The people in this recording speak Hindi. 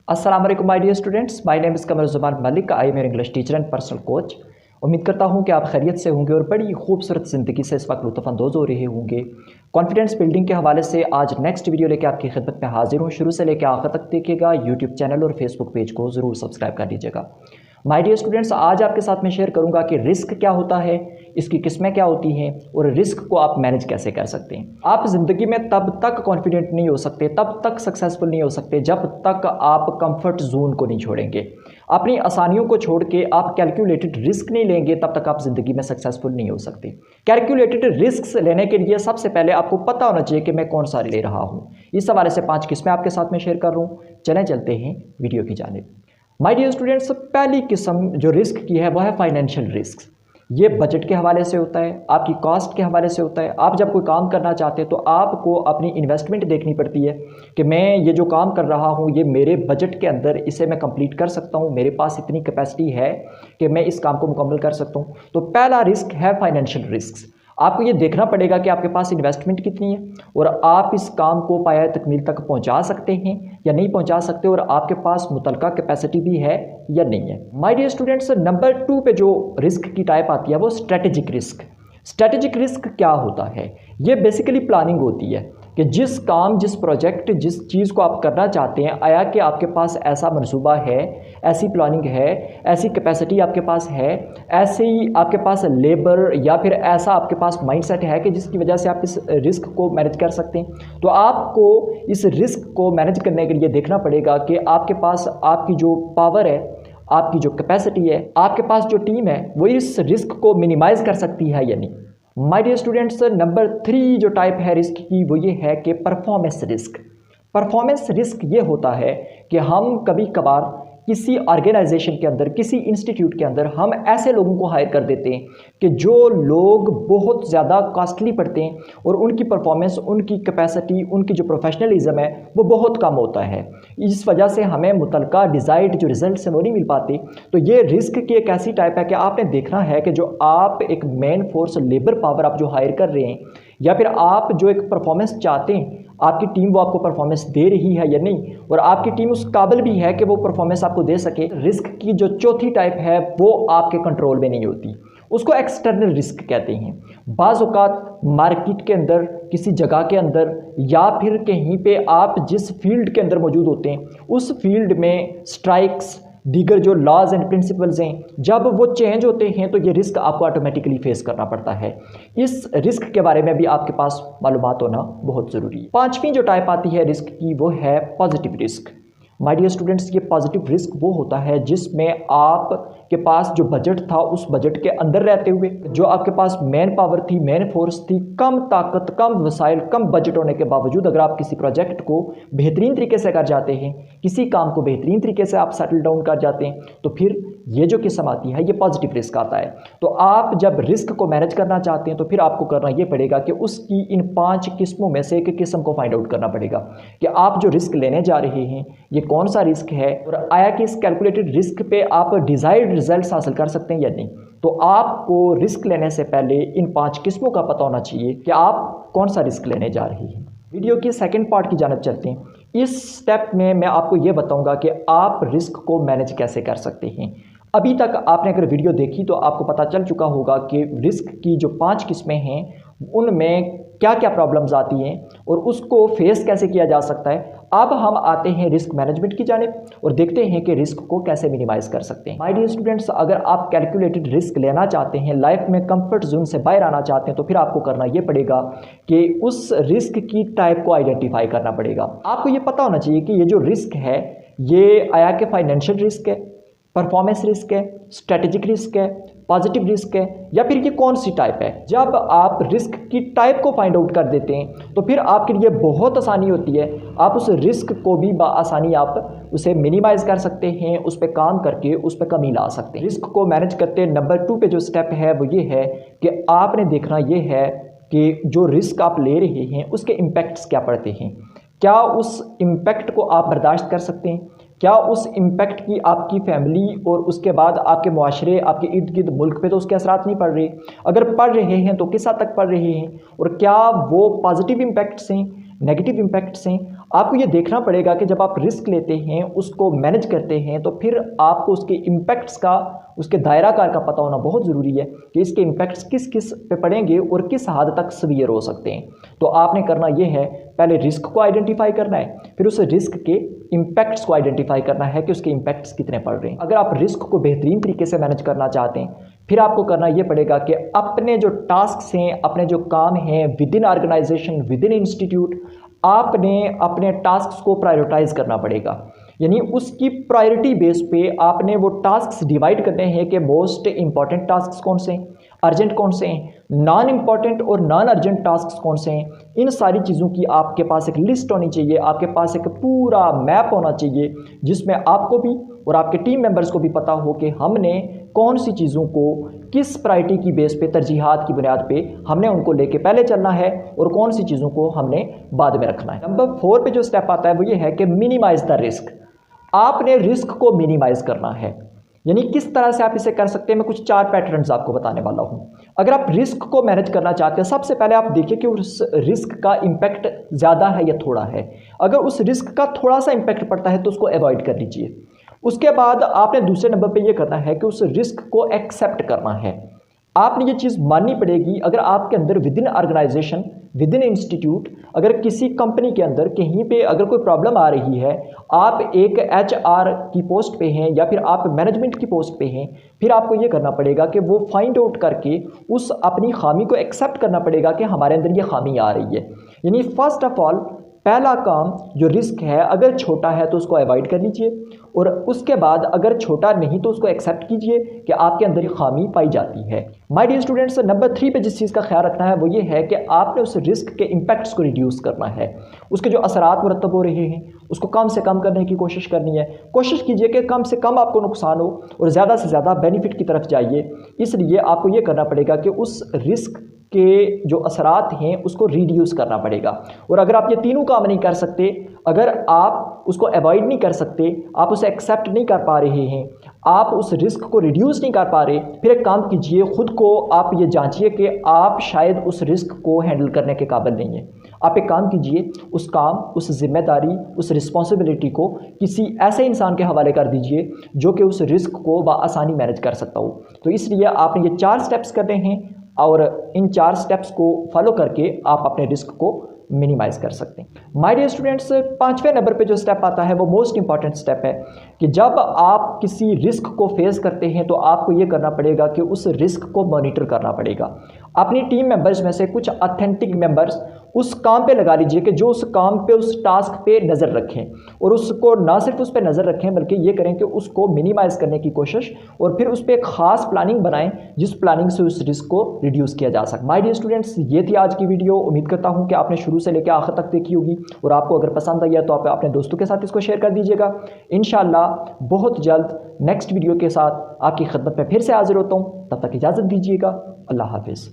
अस्सलाम वालेकुम my dear students, my name is Qamruzzaman Malik. I am your English teacher and personal coach. उम्मीद करता हूं कि आप खैरियत से होंगे और बड़ी खूबसूरत ज़िंदगी से इस वक्त लुत्फ़अंदोज़ हो रहे होंगे। कॉन्फिडेंस बिल्डिंग के हवाले से आज नेक्स्ट वीडियो लेकर आपकी खिदमत में हाजिर हूं। शुरू से लेकर आखिर तक देखिएगा। यूट्यूब चैनल और फेसबुक पेज को ज़रूर सब्सक्राइब कर लीजिएगा। माय डियर स्टूडेंट्स, आज आपके साथ में शेयर करूंगा कि रिस्क क्या होता है, इसकी किस्में क्या होती हैं और रिस्क को आप मैनेज कैसे कर सकते हैं। आप ज़िंदगी में तब तक कॉन्फिडेंट नहीं हो सकते, तब तक सक्सेसफुल नहीं हो सकते जब तक आप कंफर्ट जोन को नहीं छोड़ेंगे। अपनी आसानियों को छोड़ के आप कैलकुलेटेड रिस्क नहीं लेंगे, तब तक आप ज़िंदगी में सक्सेसफुल नहीं हो सकते। कैलकुलेटेड रिस्क लेने के लिए सबसे पहले आपको पता होना चाहिए कि मैं कौन सा ले रहा हूँ। इस हवाले से 5 किस्में आपके साथ में शेयर कर रहा हूँ। चलें चलते हैं वीडियो की जानिब। माय डियर स्टूडेंट्स, पहली किस्म जो रिस्क की है वह है फाइनेंशियल रिस्क। ये बजट के हवाले से होता है, आपकी कॉस्ट के हवाले से होता है। आप जब कोई काम करना चाहते हैं तो आपको अपनी इन्वेस्टमेंट देखनी पड़ती है कि मैं ये जो काम कर रहा हूँ ये मेरे बजट के अंदर इसे मैं कंप्लीट कर सकता हूँ, मेरे पास इतनी कैपेसिटी है कि मैं इस काम को मुकम्मल कर सकता हूँ। तो पहला रिस्क है फाइनेंशियल रिस्क। आपको ये देखना पड़ेगा कि आपके पास इन्वेस्टमेंट कितनी है और आप इस काम को पाया तकमील तक पहुंचा सकते हैं या नहीं पहुंचा सकते, और आपके पास मुतलका कैपेसिटी भी है या नहीं है। माय डियर स्टूडेंट्स, नंबर 2 पे जो रिस्क की टाइप आती है वो स्ट्रेटेजिक रिस्क। स्ट्रेटेजिक रिस्क क्या होता है? ये बेसिकली प्लानिंग होती है कि जिस काम, जिस प्रोजेक्ट, जिस चीज़ को आप करना चाहते हैं, आया कि आपके पास ऐसा मनसूबा है, ऐसी प्लानिंग है, ऐसी कैपेसिटी आपके पास है, ऐसे ही आपके पास लेबर या फिर ऐसा आपके पास माइंडसेट है कि जिसकी वजह से आप इस रिस्क को मैनेज कर सकते हैं। तो आपको इस रिस्क को मैनेज करने के लिए देखना पड़ेगा कि आपके पास आपकी जो पावर है, आपकी जो कैपेसिटी है, आपके पास जो टीम है, वो इस रिस्क को मिनिमाइज़ कर सकती है या नहीं। माय डियर स्टूडेंट्स, नंबर 3 जो टाइप है रिस्क की वो ये है कि परफॉर्मेंस रिस्क। परफॉर्मेंस रिस्क ये होता है कि हम कभी कभार किसी ऑर्गेनाइजेशन के अंदर, किसी इंस्टीट्यूट के अंदर हम ऐसे लोगों को हायर कर देते हैं कि जो लोग बहुत ज़्यादा कॉस्टली पड़ते हैं और उनकी परफॉर्मेंस, उनकी कैपेसिटी, उनकी जो प्रोफेशनलिज्म है वो बहुत कम होता है। इस वजह से हमें मुतलका डिज़ायर्ड जो रिजल्ट है वो नहीं मिल पाते। तो ये रिस्क की एक ऐसी टाइप है कि आपने देखना है कि जो आप एक मेन फोर्स लेबर पावर आप जो हायर कर रहे हैं या फिर आप जो एक परफॉर्मेंस चाहते हैं, आपकी टीम वो आपको परफॉर्मेंस दे रही है या नहीं, और आपकी टीम उस काबिल भी है कि वो परफॉर्मेंस आपको दे सके। रिस्क की जो चौथी टाइप है वो आपके कंट्रोल में नहीं होती, उसको एक्सटर्नल रिस्क कहते हैं। बाज़ औक़ात मार्केट के अंदर, किसी जगह के अंदर या फिर कहीं पे आप जिस फील्ड के अंदर मौजूद होते हैं उस फील्ड में स्ट्राइक्स, दीगर जो लॉज एंड प्रिंसिपल्स हैं, जब वो चेंज होते हैं तो ये रिस्क आपको ऑटोमेटिकली फेस करना पड़ता है। इस रिस्क के बारे में भी आपके पास मालूमात होना बहुत ज़रूरी है। 5वीं जो टाइप आती है रिस्क की वो है positive risk. My dear students, ये पॉजिटिव रिस्क वो होता है जिसमें आपके पास जो बजट था उस बजट के अंदर रहते हुए, जो आपके पास मैन पावर थी, मैन फोर्स थी, कम ताकत, कम वसाइल, कम बजट होने के बावजूद अगर आप किसी प्रोजेक्ट को बेहतरीन तरीके से कर जाते हैं, किसी काम को बेहतरीन तरीके से आप सेटल डाउन कर जाते हैं, तो फिर ये जो किस्म आती है ये पॉजिटिव रिस्क आता है। तो आप जब रिस्क को मैनेज करना चाहते हैं तो फिर आपको करना ये पड़ेगा कि उसकी इन 5 किस्मों में से एक किस्म को फाइंड आउट करना पड़ेगा कि आप जो रिस्क लेने जा रहे हैं ये कौन सा रिस्क है और आया कि इस कैलकुलेटेड रिस्क पे आप डिज़ायर्ड रिजल्ट्स हासिल कर सकते हैं या नहीं। तो आपको रिस्क लेने से पहले इन 5 किस्मों का पता होना चाहिए कि आप कौन सा रिस्क लेने जा रहे हैं। वीडियो की सेकंड पार्ट की जानिब चलते हैं। इस स्टेप में मैं आपको ये बताऊंगा कि आप रिस्क को मैनेज कैसे कर सकते हैं। अभी तक आपने अगर वीडियो देखी तो आपको पता चल चुका होगा कि रिस्क की जो 5 किस्में हैं उनमें क्या क्या प्रॉब्लम्स आती हैं और उसको फेस कैसे किया जा सकता है। अब हम आते हैं रिस्क मैनेजमेंट की जानिब और देखते हैं कि रिस्क को कैसे मिनिमाइज कर सकते हैं। माय डियर स्टूडेंट्स, अगर आप कैलकुलेटेड रिस्क लेना चाहते हैं, लाइफ में कंफर्ट जोन से बाहर आना चाहते हैं, तो फिर आपको करना ये पड़ेगा कि उस रिस्क की टाइप को आइडेंटिफाई करना पड़ेगा। आपको ये पता होना चाहिए कि ये जो रिस्क है ये आया कि फाइनेंशियल रिस्क है, परफॉर्मेंस रिस्क है, स्ट्रेटेजिक रिस्क है, पॉजिटिव रिस्क है, या फिर ये कौन सी टाइप है। जब आप रिस्क की टाइप को फाइंड आउट कर देते हैं तो फिर आपके लिए बहुत आसानी होती है, आप उस रिस्क को भी आसानी आप उसे मिनिमाइज कर सकते हैं, उस पर काम करके उस पर कमी ला सकते हैं। रिस्क को मैनेज करते नंबर 2 पे जो स्टेप है वो ये है कि आपने देखना ये है कि जो रिस्क आप ले रहे हैं उसके इम्पैक्ट्स क्या पड़ते हैं। क्या उस इम्पैक्ट को आप बर्दाश्त कर सकते हैं? क्या उस इम्पैक्ट की आपकी फैमिली और उसके बाद आपके मुआशरे, आपके इर्द गिर्द मुल्क पे तो उसके असरात नहीं पड़ रहे? अगर पड़ रहे हैं तो किस हद तक पड़ रहे हैं और क्या वो पॉजिटिव इम्पैक्ट्स हैं, नेगेटिव इम्पैक्ट्स हैं? आपको ये देखना पड़ेगा कि जब आप रिस्क लेते हैं, उसको मैनेज करते हैं, तो फिर आपको उसके इम्पैक्ट्स का, उसके दायराकार का पता होना बहुत ज़रूरी है कि इसके इम्पैक्ट्स किस किस पे पड़ेंगे और किस हद तक सीवियर हो सकते हैं। तो आपने करना ये है, पहले रिस्क को आइडेंटिफाई करना है, फिर उस रिस्क के इम्पैक्ट्स को आइडेंटिफाई करना है कि उसके इम्पैक्ट्स कितने पड़ रहे हैं। अगर आप रिस्क को बेहतरीन तरीके से मैनेज करना चाहते हैं, फिर आपको करना ये पड़ेगा कि अपने जो टास्क हैं, अपने जो काम हैं within organisation, within institute, आपने अपने टास्क को प्रायोरिटाइज करना पड़ेगा। यानी उसकी प्रायोरिटी बेस पे आपने वो टास्क डिवाइड करने हैं कि मोस्ट इंपॉर्टेंट टास्क कौन से हैं, अर्जेंट कौन से हैं, नॉन इंपॉर्टेंट और नॉन अर्जेंट टास्क कौन से हैं। इन सारी चीज़ों की आपके पास एक लिस्ट होनी चाहिए, आपके पास एक पूरा मैप होना चाहिए, जिसमें आपको भी और आपके टीम मेंबर्स को भी पता हो कि हमने कौन सी चीज़ों को किस प्रायोरिटी की बेस पे, तरजीहात की बुनियाद पे हमने उनको लेके पहले चलना है और कौन सी चीज़ों को हमने बाद में रखना है। नंबर 4 पे जो स्टेप आता है वो ये है कि मिनिमाइज द रिस्क। आपने रिस्क को मिनिमाइज करना है। यानी किस तरह से आप इसे कर सकते हैं, मैं कुछ 4 पैटर्न्स आपको बताने वाला हूं। अगर आप रिस्क को मैनेज करना चाहते हैं, सबसे पहले आप देखिए कि उस रिस्क का इम्पैक्ट ज़्यादा है या थोड़ा है। अगर उस रिस्क का थोड़ा सा इम्पैक्ट पड़ता है तो उसको अवॉइड कर लीजिए। उसके बाद आपने दूसरे नंबर पे ये करना है कि उस रिस्क को एक्सेप्ट करना है। आपने ये चीज़ माननी पड़ेगी। अगर आपके अंदर within organisation, within institute, अगर किसी कंपनी के अंदर कहीं पे अगर कोई प्रॉब्लम आ रही है, आप एक HR की पोस्ट पे हैं या फिर आप मैनेजमेंट की पोस्ट पे हैं, फिर आपको ये करना पड़ेगा कि वो फाइंड आउट करके उस अपनी खामी को एक्सेप्ट करना पड़ेगा कि हमारे अंदर ये खामी आ रही है। यानी फर्स्ट ऑफ ऑल पहला काम जो रिस्क है, अगर छोटा है तो उसको अवॉइड कर लीजिए, और उसके बाद अगर छोटा नहीं तो उसको एक्सेप्ट कीजिए कि आपके अंदर ये खामी पाई जाती है। माय डियर स्टूडेंट्स, नंबर 3 पे जिस चीज़ का ख्याल रखना है वो ये है कि आपने उस रिस्क के इम्पैक्ट्स को रिड्यूस करना है। उसके जो असरात मुरतब हो रहे हैं उसको कम से कम करने की कोशिश करनी है। कोशिश कीजिए कि कम से कम आपको नुकसान हो और ज़्यादा से ज़्यादा बेनिफिट की तरफ जाइए। इसलिए आपको ये करना पड़ेगा कि उस रिस्क के जो असरात हैं उसको रिड्यूस करना पड़ेगा। और अगर आप ये तीनों काम नहीं कर सकते, अगर आप उसको अवॉइड नहीं कर सकते, आप उसे एक्सेप्ट नहीं कर पा रहे हैं, आप उस रिस्क को रिड्यूस नहीं कर पा रहे, फिर एक काम कीजिए, खुद को आप ये जांचिए कि आप शायद उस रिस्क को हैंडल करने के काबिल नहीं है। आप एक काम कीजिए, उस काम, उस जिम्मेदारी, उस रिस्पॉन्सिबिलिटी को किसी ऐसे इंसान के हवाले कर दीजिए जो कि उस रिस्क को बआसानी मैनेज कर सकता हो। तो इसलिए आपने ये 4 स्टेप्स करने हैं और इन 4 स्टेप्स को फॉलो करके आप अपने रिस्क को मिनिमाइज कर सकते हैं। माय डियर स्टूडेंट्स, 5वें नंबर पे जो स्टेप आता है वो मोस्ट इंपॉर्टेंट स्टेप है कि जब आप किसी रिस्क को फेस करते हैं तो आपको ये करना पड़ेगा कि उस रिस्क को मॉनिटर करना पड़ेगा। अपनी टीम मेंबर्स में से कुछ ऑथेंटिक मेंबर्स उस काम पे लगा लीजिए कि जो उस काम पे, उस टास्क पे नज़र रखें, और उसको ना सिर्फ उस पे नज़र रखें बल्कि ये करें कि उसको मिनिमाइज करने की कोशिश, और फिर उस पर एक ख़ास प्लानिंग बनाएं जिस प्लानिंग से उस रिस्क को रिड्यूस किया जा सके। माय डियर स्टूडेंट्स, ये थी आज की वीडियो। उम्मीद करता हूँ कि आपने शुरू से लेकर आखिर तक देखी होगी, और आपको अगर पसंद आई है तो आप अपने दोस्तों के साथ इसको शेयर कर दीजिएगा। इंशाल्लाह बहुत जल्द नेक्स्ट वीडियो के साथ आपकी खिदमत में फिर से हाजिर होता हूँ। तब तक इजाज़त दीजिएगा। अल्लाह हाफिज़।